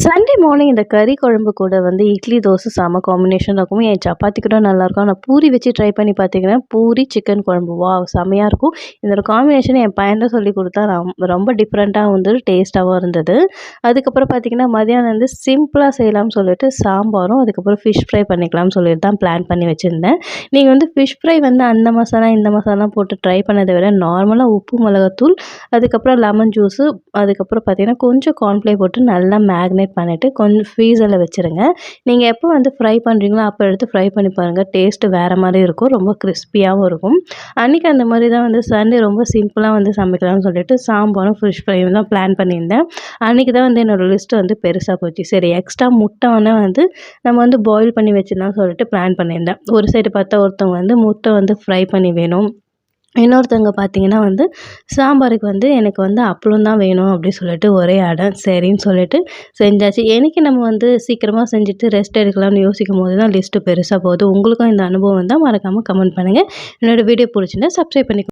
Sunday morning இந்த கறி குழம்பு கூட வந்து இட்லி, தோசை செம காம்பினேஷன் இருக்கும். என் சப்பாத்தி கூட நல்லாயிருக்கும். ஆனா பூரி வச்சு ட்ரை பண்ணி பார்த்தீங்கன்னா, பூரி சிக்கன் குழம்பு வாவ்! செம்மையா இருக்கும். இதோட காம்பினேஷன் என் பையன் தான் சொல்லிக் குடுத்தான். ரொம்ப டிஃப்ரெண்ட்டா வந்து டேஸ்ட்டாவும் இருந்தது. அதுக்கப்புறம் பார்த்தீங்கன்னா, மதியானம் வந்து சிம்பிளா செய்யலாம்னு சொல்லிட்டு சாம்பாரும், அதுக்கப்புறம் ஃபிஷ் ஃப்ரை பண்ணிக்கலாம்னு சொல்லிட்டு தான் பிளான் பண்ணி வச்சிருந்தேன். நீங்க வந்து ஃபிஷ் ஃப்ரை வந்து அந்த மசாலா, இந்த மசாலாலாம் போட்டு ட்ரை பண்ணத விட நார்மலா உப்பு, மிளகாத்தூள், அதுக்கப்புறம் லெமன் ஜூஸு, அதுக்கப்புறம் பார்த்தீங்கன்னா, கொஞ்சம் கார்ன்ஃப்ளவர் போட்டு நல்லா மேக்னேட் பண்ணிட்டு கொஞ்சம் ஃப்ரீசர்ல வச்சுருங்க. நீங்க எப்போ வந்து ஃப்ரை பண்றீங்களோ, அப்போ எடுத்து ஃப்ரை பண்ணி பாருங்க. டேஸ்ட் வேற மாரி இருக்கும். ரொம்ப கிரிஸ்பியாவும் இருக்கும். அன்னைக்கு அந்த மாரி தான் வந்து சண்டே ரொம்ப சிம்பிளா வந்து சமைக்கலாம்னு சொல்லிட்டு சாம்பாரும், ஃபிஷ் ஃப்ரையும் தான் பிளான் பண்ணியிருந்தேன். அன்னைக்கு தான் வந்து என்னோட லிஸ்ட் வந்து பெருசா போச்சு. சரி எக்ஸ்ட்ரா முட்டை வேணா வந்து நம்ம வந்து பாயில் பண்ணி வச்சிடலாம்னு சொல்லிட்டு பிளான் பண்ணியிருந்தேன். ஒரு சைடு பார்த்தா ஒருத்தவங்க வந்து முட்டை வந்து ஃப்ரை பண்ணி வேணும். இன்னொருத்தவங்க பார்த்தீங்கன்னா வந்து, சாம்பாருக்கு வந்து எனக்கு வந்து அப்பளம் தான் வேணும் அப்டி சொல்லிட்டு ஒரே அடம். சரின்னு சொல்லிட்டு செஞ்சாச்சு. என்னைக்கு நம்ம வந்து சீக்கிரமா செஞ்சுட்டு ரெஸ்ட் எடுக்கலாம்னு யோசிக்கும்போது தான் லிஸ்ட்டு பெருசா போகுது. உங்களுக்கும் இந்த அனுபவம் வந்தா மறக்காம கமெண்ட் பண்ணுங்க. என்னோட வீடியோ புடிச்சிருந்தா சப்ஸ்கிரைப் பண்ணிக்கோங்க.